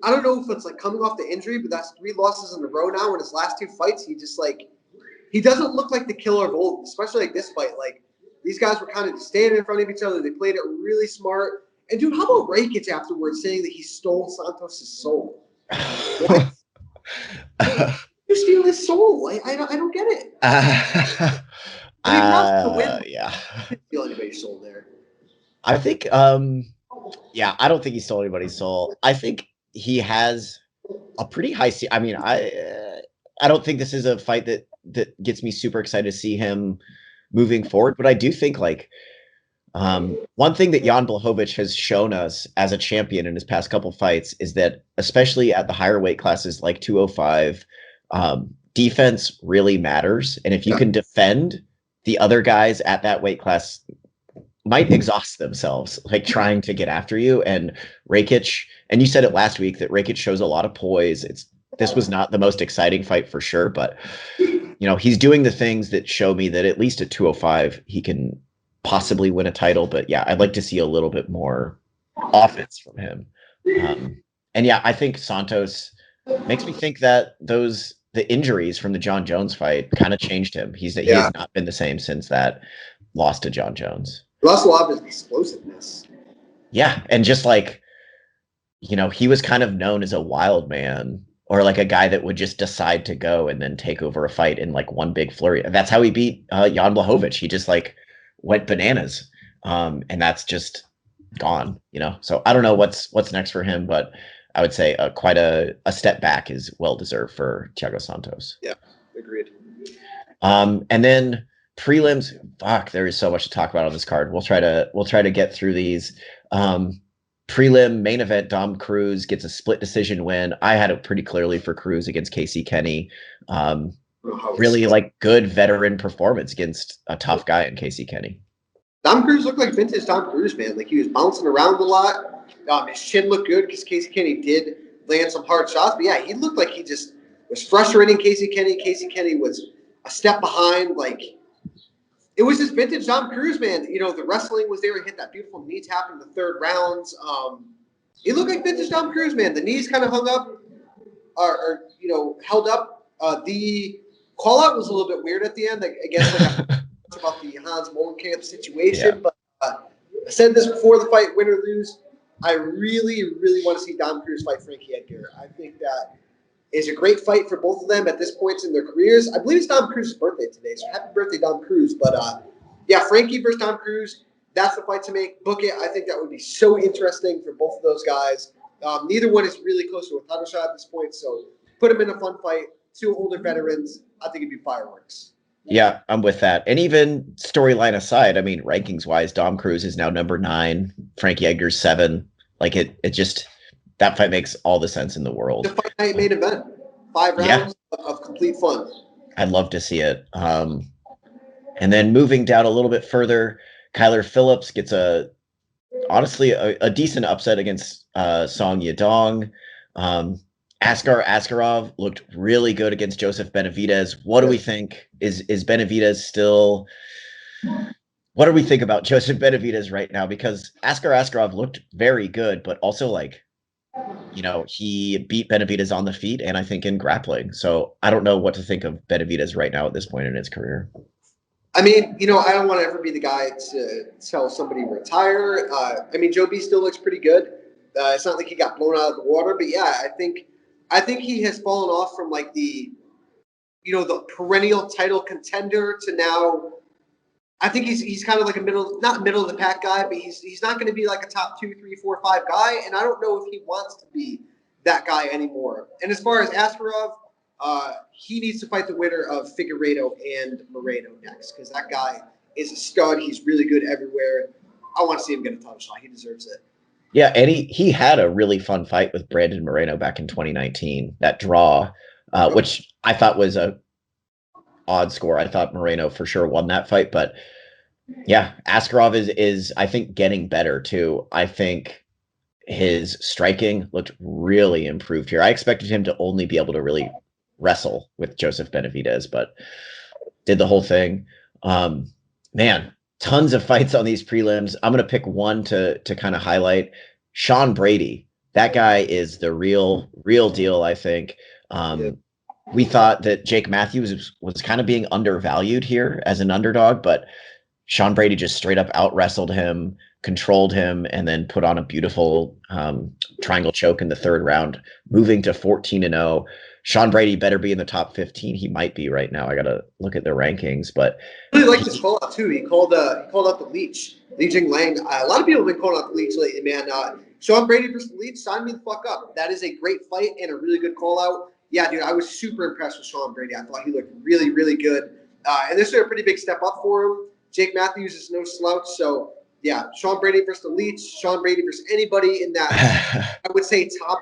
I don't know if it's like coming off the injury, but that's 3 losses in a row now. In his last 2 fights, he doesn't look like the killer of old, especially like this fight. Like, these guys were kind of just standing in front of each other. They played it really smart. And dude, how about Rakic afterwards saying that he stole Santos' soul? What? You steal his soul? I don't get it. I mean, not to win. Yeah. Didn't steal anybody's soul there. I think, yeah, I don't think he stole anybody's soul. I think he has a pretty high. I mean, I don't think this is a fight that gets me super excited to see him moving forward, but I do think like one thing that Jan Blachowicz has shown us as a champion in his past couple fights is that, especially at the higher weight classes like 205, defense really matters, and if you can defend, the other guys at that weight class might exhaust themselves like trying to get after you. And Rakic, and you said it last week that Rakic shows a lot of poise. This was not the most exciting fight for sure, but he's doing the things that show me that at least at 205 he can possibly win a title. But yeah, I'd like to see a little bit more offense from him. And yeah, I think Santos makes me think that the injuries from the John Jones fight kind of changed him. He has not been the same since that loss to John Jones. Lost a lot of his explosiveness. Yeah, and just like, he was kind of known as a wild man, or like a guy that would just decide to go and then take over a fight in like one big flurry. That's how he beat Jan Blachowicz. He just like went bananas, and that's just gone. So I don't know what's next for him, but I would say quite a step back is well deserved for Thiago Santos. Yeah, agreed. And then prelims, there is so much to talk about on this card. We'll try to get through these. Prelim main event, Dom Cruz gets a split decision win. I had it pretty clearly for Cruz against Casey Kenny. Really like good veteran performance against a tough guy in Casey Kenny. Dom Cruz looked like vintage Dom Cruz, man. Like, he was bouncing around a lot. His chin looked good because Casey Kenny did land some hard shots. But yeah, he looked like he just was frustrating Casey Kenny. Casey Kenny was a step behind. Like, it was just vintage Dom Cruz, man. The wrestling was there. He hit that beautiful knee tap in the 3rd rounds. He looked like vintage Dom Cruz, man. The knees kind of hung up, or held up. The call out was a little bit weird at the end. I guess about the Hans Molenkamp situation, but I said this before the fight, win or lose. I really, really want to see Dom Cruz fight Frankie Edgar. I think that is a great fight for both of them at this point in their careers. I believe it's Dom Cruz's birthday today, so happy birthday, Dom Cruz. But Frankie versus Dom Cruz, that's the fight to make. Book it. I think that would be so interesting for both of those guys. Neither one is really close to a title shot at this point, so put them in a fun fight. 2 older veterans. I think it'd be fireworks. Yeah, I'm with that. And even storyline aside, I mean, rankings wise, Dom Cruz is now number 9, Frankie Edgar's 7. Like it just, that fight makes all the sense in the world. The fight night main event, 5 rounds of complete fun. I'd love to see it. And then moving down a little bit further, Kyler Phillips gets honestly a decent upset against Song Yadong. Askar Askarov looked really good against Joseph Benavidez. What do we think? Is Benavidez still? What do we think about Joseph Benavidez right now? Because Askar Askarov looked very good, but also like, he beat Benavidez on the feet and I think in grappling. So I don't know what to think of Benavidez right now at this point in his career. I mean, I don't want to ever be the guy to tell somebody to retire. Joe B still looks pretty good. It's not like he got blown out of the water, but yeah, I think he has fallen off from like the, the perennial title contender to now. I think he's kind of like not middle of the pack guy, but he's not going to be like a top 2, 3, 4, 5 guy. And I don't know if he wants to be that guy anymore. And as far as Askarov, he needs to fight the winner of Figueiredo and Moreno next, because that guy is a stud. He's really good everywhere. I want to see him get a title shot. He deserves it. Yeah, and he had a really fun fight with Brandon Moreno back in 2019. That draw, which I thought was a odd score. I thought Moreno for sure won that fight, but yeah, Askarov is I think getting better too. I think his striking looked really improved here. I expected him to only be able to really wrestle with Joseph Benavidez, but did the whole thing. Man, tons of fights on these prelims. I'm going to pick one to kind of highlight. Sean Brady. That guy is the real deal, I think. We thought that Jake Matthews was kind of being undervalued here as an underdog, but Sean Brady just straight up out wrestled him, controlled him, and then put on a beautiful triangle choke in the third round, moving to 14-0. Sean Brady better be in the top 15. He might be right now. I got to look at the rankings, but I really like this call out too. He called out the Leech, Lijiang Lang. A lot of people have been calling out the Leech lately, man. Sean Brady versus the Leech, sign me the fuck up. That is a great fight and a really good call out. Yeah, dude, I was super impressed with Sean Brady. I thought he looked really, really good. And this is a pretty big step up for him. Jake Matthews is no slouch. So, yeah, Sean Brady versus the Leech, Sean Brady versus anybody in that, I would say, top,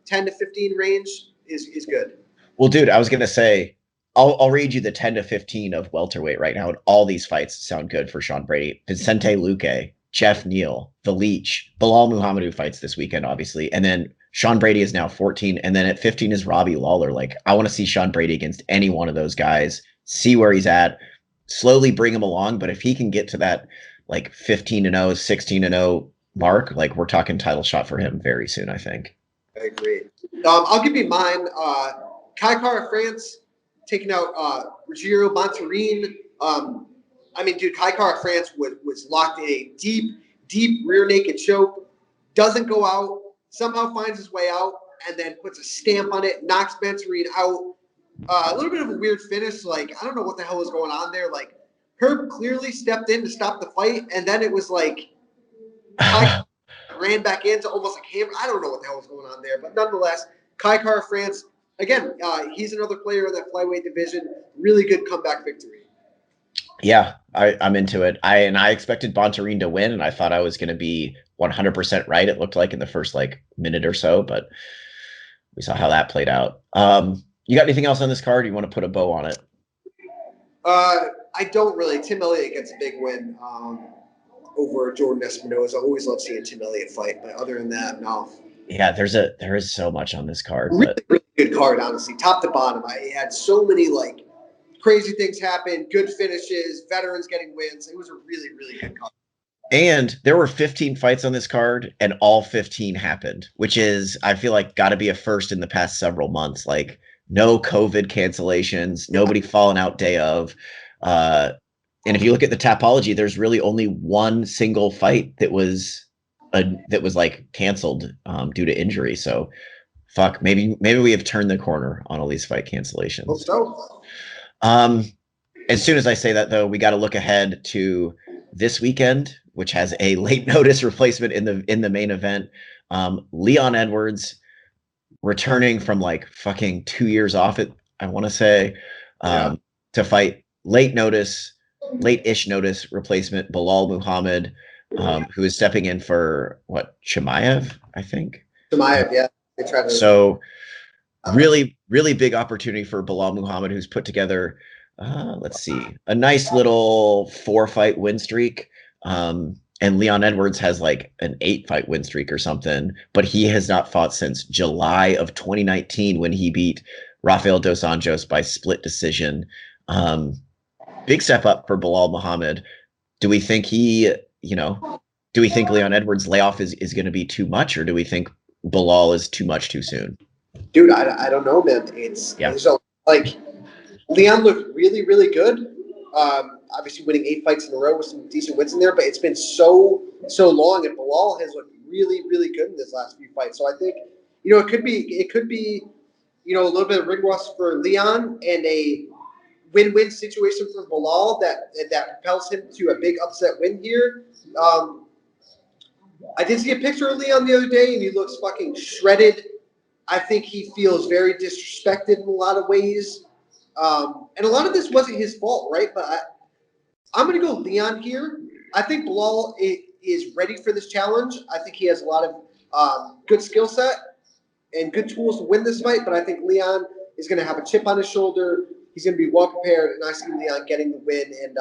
10 to 15 range is good. Well, dude, I was going to say, I'll read you the 10 to 15 of welterweight right now, and all these fights sound good for Sean Brady. Vicente Luque, Jeff Neal, The Leech, Bilal Muhammad, who fights this weekend, obviously, and then Sean Brady is now 14, and then at 15 is Robbie Lawler. I want to see Sean Brady against any one of those guys, see where he's at, slowly bring him along. But if he can get to that 15-0, 16-0 mark, we're talking title shot for him very soon, I think. I agree. I'll give you mine. Kai Kara France taking out Ruggiero Montarin. Dude, Kai Kara France was locked in a deep rear naked choke, doesn't go out, somehow finds his way out, and then puts a stamp on it, knocks Montarin out. A little bit of a weird finish. I don't know what the hell was going on there. Herb clearly stepped in to stop the fight, and then it was Kai ran back into almost hammer. I don't know what the hell was going on there, but nonetheless, Kai Kara France, again, he's another player in that flyweight division. Really good comeback victory. Yeah, I'm into it. I expected Bontarine to win, and I thought I was going to be 100% right. It looked like in the first minute or so, but we saw how that played out. You got anything else on this card? Or you want to put a bow on it? I don't really. Tim Elliott gets a big win over Jordan Espinosa. I always love seeing Tim Elliott fight, but other than that, no. Yeah, there is so much on this card. Really good card, honestly, top to bottom. I had so many crazy things happen, good finishes, veterans getting wins. It was a really, really good card. And there were 15 fights on this card, and all 15 happened, which is, I feel got to be a first in the past several months. No COVID cancellations, nobody falling out day of. And if you look at the topology, there's really only one single fight that was canceled due to injury. So, fuck, maybe we have turned the corner on all these fight cancellations. Hope so. As soon as I say that, though, we got to look ahead to this weekend, which has a late notice replacement in the main event. Leon Edwards returning from fucking 2 years off it, I want to say, to fight late-ish notice replacement Bilal Muhammad, who is stepping in for Chimaev, I think. Chimaev, yeah. They tried to. So really, really big opportunity for Bilal Muhammad, who's put together, let's see, a nice little 4-fight win streak. And Leon Edwards has an 8-fight win streak or something, but he has not fought since July of 2019 when he beat Rafael Dos Anjos by split decision. Big step up for Bilal Muhammad. Do we think Leon Edwards' layoff is going to be too much, or do we think Bilal is too much too soon? Dude, I don't know, man. Leon looked really, really good. Obviously winning 8 fights in a row with some decent wins in there, but it's been so long, and Bilal has looked really, really good in this last few fights. So I think, it could be, a little bit of ring rust for Leon and a win-win situation for Bilal that propels him to a big upset win here. I did see a picture of Leon the other day, and he looks fucking shredded. I think he feels very disrespected in a lot of ways. And a lot of this wasn't his fault, right? But I'm going to go Leon here. I think Bilal is ready for this challenge. I think he has a lot of good skill set and good tools to win this fight, but I think Leon is going to have a chip on his shoulder. He's going to be well prepared, and I see Leon getting the win and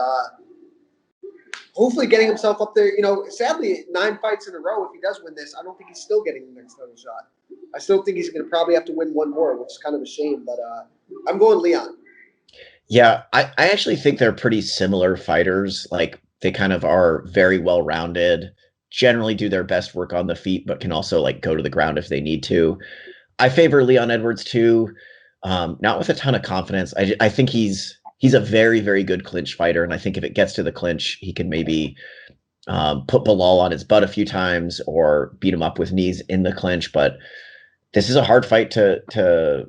hopefully getting himself up there. Sadly, 9 fights in a row, if he does win this, I don't think he's still getting the next title shot. I still think he's going to probably have to win one more, which is kind of a shame, but I'm going Leon. Yeah, I actually think they're pretty similar fighters. Like, they kind of are very well-rounded, generally do their best work on the feet, but can also like go to the ground if they need to. I favor Leon Edwards too, not with a ton of confidence. I think he's a very, very good clinch fighter, and I think if it gets to the clinch, he can maybe put Bilal on his butt a few times or beat him up with knees in the clinch. But this is a hard fight to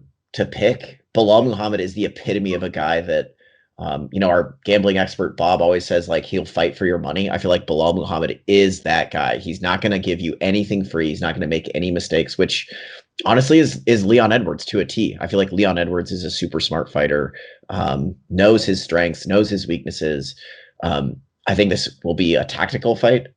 pick. Bilal Muhammad is the epitome of a guy that, our gambling expert Bob always says, like, he'll fight for your money. I feel like Bilal Muhammad is that guy. He's not going to give you anything free. He's not going to make any mistakes, which honestly is Leon Edwards to a T. I feel like Leon Edwards is a super smart fighter, knows his strengths, knows his weaknesses. I think this will be a tactical fight,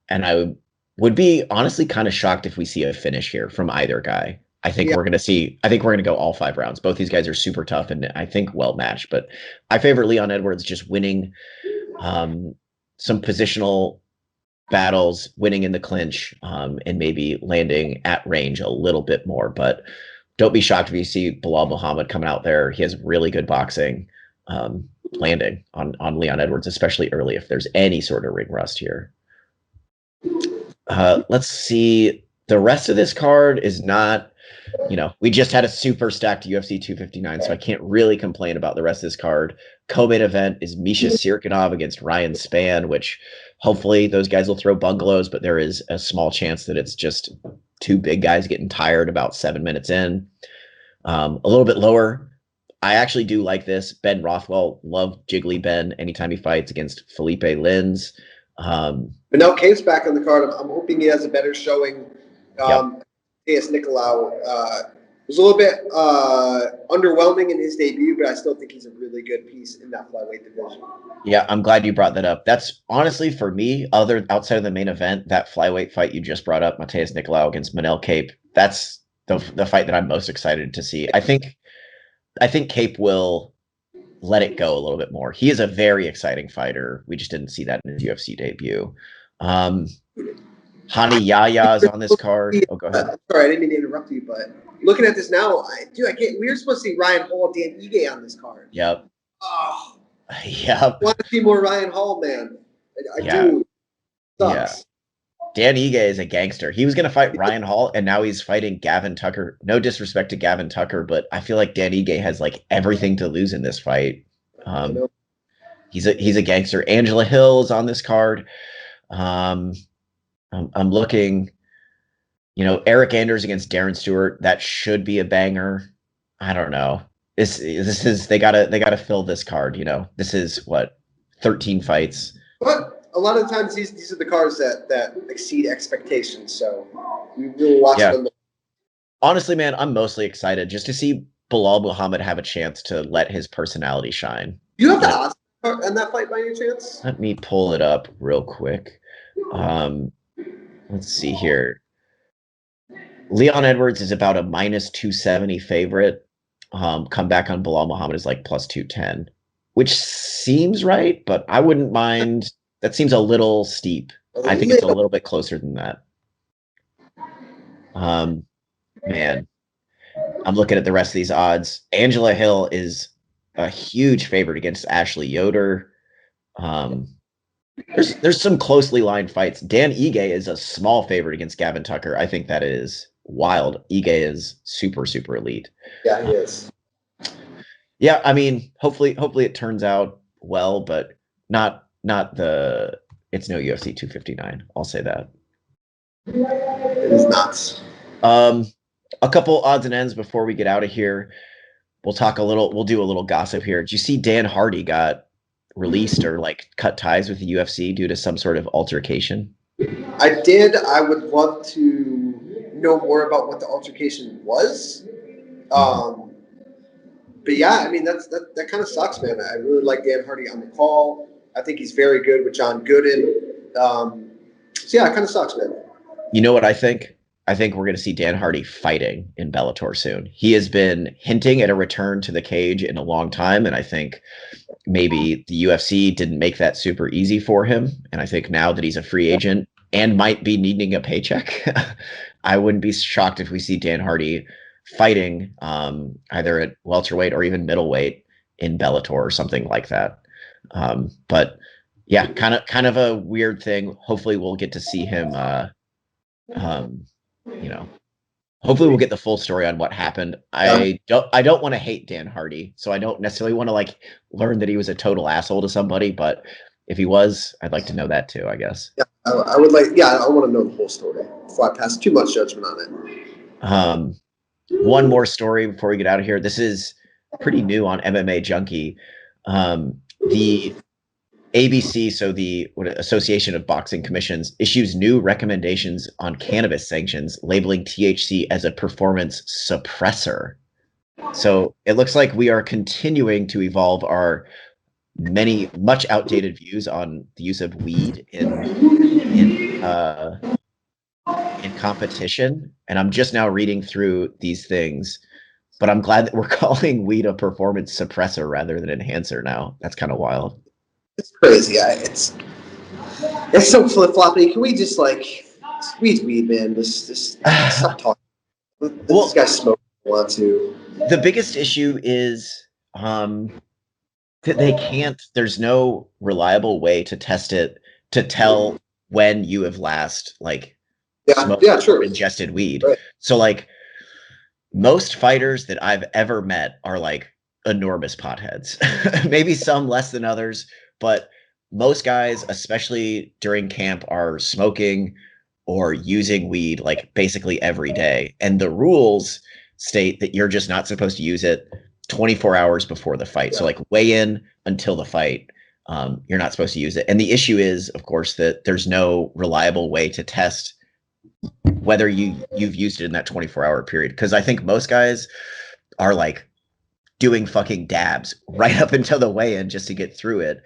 and I would be honestly kind of shocked if we see a finish here from either guy. I think we're going to go all 5 rounds. Both these guys are super tough and I think well matched, but I favor Leon Edwards just winning some positional battles, winning in the clinch, and maybe landing at range a little bit more. But don't be shocked if you see Bilal Muhammad coming out there. He has really good boxing, landing on Leon Edwards, especially early if there's any sort of ring rust here. Let's see. The rest of this card is not, we just had a super stacked UFC 259, so I can't really complain about the rest of this card. Co-main event is Misha Sirkinov against Ryan Spann, which hopefully those guys will throw bungalows, but there is a small chance that it's just 2 big guys getting tired about 7 minutes in. A little bit lower, I actually do like this. Ben Rothwell, love Jiggly Ben anytime he fights against Felipe Lins. But now Cave's back on the card. I'm hoping he has a better showing. A.S. Nicolau was a little bit underwhelming in his debut, but I still think he's a really good piece in that flyweight division. Yeah, I'm glad you brought that up. That's honestly, for me, outside of the main event, that flyweight fight you just brought up, Mateus Nicolau against Manel Kape, that's the fight that I'm most excited to see. I think Kape will let it go a little bit more. He is a very exciting fighter. We just didn't see that in his UFC debut. Hani Yahya is on this card. Oh, go ahead. Sorry, I didn't mean to interrupt you, but looking at this now, we were supposed to see Ryan Hall, Dan Ige on this card. Yep. Oh. Yep. I want to see more Ryan Hall, man. I do. Sucks. Yeah. Dan Ige is a gangster. He was going to fight Ryan Hall, and now he's fighting Gavin Tucker. No disrespect to Gavin Tucker, but I feel like Dan Ige has like everything to lose in this fight. He's a gangster. Angela Hill is on this card. I'm looking, Eric Anders against Darren Stewart. That should be a banger. I don't know. This is they gotta fill this card. This is what 13 fights. But a lot of the times these are the cards that exceed expectations. So we will watch them. Honestly, man, I'm mostly excited just to see Bilal Muhammad have a chance to let his personality shine. Do you have the odds on that fight by any chance? Let me pull it up real quick. Let's see here. Leon Edwards is about a -270 favorite. Comeback on Bilal Muhammad is like +210, which seems right, but I wouldn't mind. That seems a little steep. I think it's a little bit closer than that. Man, I'm looking at the rest of these odds. Angela Hill is a huge favorite against Ashley Yoder. There's some closely lined fights. Dan Ige is a small favorite against Gavin Tucker. I think that is wild. Ige is super, super elite. Yeah, he is. Yeah, I mean, hopefully it turns out well, but not it's no UFC 259. I'll say that. It is nuts. A couple odds and ends before we get out of here. We'll do a little gossip here. Did you see Dan Hardy got released or like cut ties with the UFC due to some sort of altercation? I did. I would love to know more about what the altercation was. But yeah, I mean that kind of sucks, man. I really like Dan Hardy on the call. I think he's very good with John Gooden. So yeah, it kind of sucks, man. You know what I think? I think we're going to see Dan Hardy fighting in Bellator soon. He has been hinting at a return to the cage in a long time, and I think maybe the UFC didn't make that super easy for him. And I think now that he's a free agent and might be needing a paycheck, I wouldn't be shocked if we see Dan Hardy fighting either at welterweight or even middleweight in Bellator or something like that. But yeah, kind of a weird thing. Hopefully we'll get to see him hopefully we'll get the full story on what happened. I don't want to hate Dan Hardy, so I don't necessarily want to like learn that he was a total asshole to somebody, but if he was, I'd like to know that too, I guess. Yeah, I would like. Yeah, I want to know the whole story before I pass too much judgment on it. One more story before we get out of here. This is pretty new on MMA Junkie. The ABC, so the Association of Boxing Commissions, issues new recommendations on cannabis sanctions, labeling THC as a performance suppressor. So it looks like we are continuing to evolve our much outdated views on the use of weed in competition. And I'm just now reading through these things, but I'm glad that we're calling weed a performance suppressor rather than enhancer now. That's kind of wild. It's crazy. It's so flip-floppy. Can we just like squeeze weed, man? Just stop talking. This guy smoke want to. The biggest issue is that they can't. There's no reliable way to test it to tell when you have last smoked or ingested weed. Right. So like most fighters that I've ever met are like enormous potheads. Maybe some less than others, but most guys, especially during camp, are smoking or using weed like basically every day. And the rules state that you're just not supposed to use it 24 hours before the fight. Yeah. So like weigh in until the fight, you're not supposed to use it. And the issue is, of course, that there's no reliable way to test whether you've used it in that 24-hour period. Because I think most guys are like doing fucking dabs right up until the weigh-in just to get through it.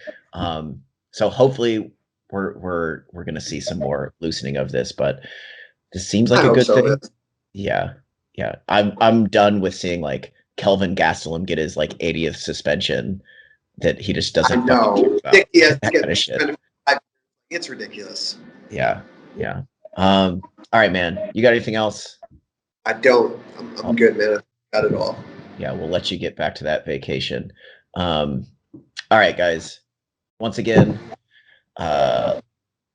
So hopefully we're gonna see some more loosening of this, but this seems like a good thing. Yeah. I'm done with seeing like Kelvin Gastelum get his like 80th suspension that he just doesn't fucking care about. That kind of shit. It's ridiculous. Yeah. All right, man. You got anything else? I don't. I'm good, man. I got it all. Yeah, we'll let you get back to that vacation. All right, guys. Once again,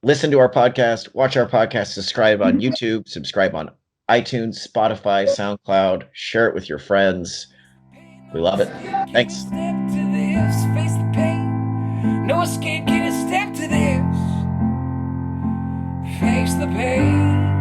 listen to our podcast, watch our podcast, subscribe on YouTube, subscribe on iTunes, Spotify, SoundCloud, share it with your friends. We love it. Thanks. No escape, can you step to this? Face the pain.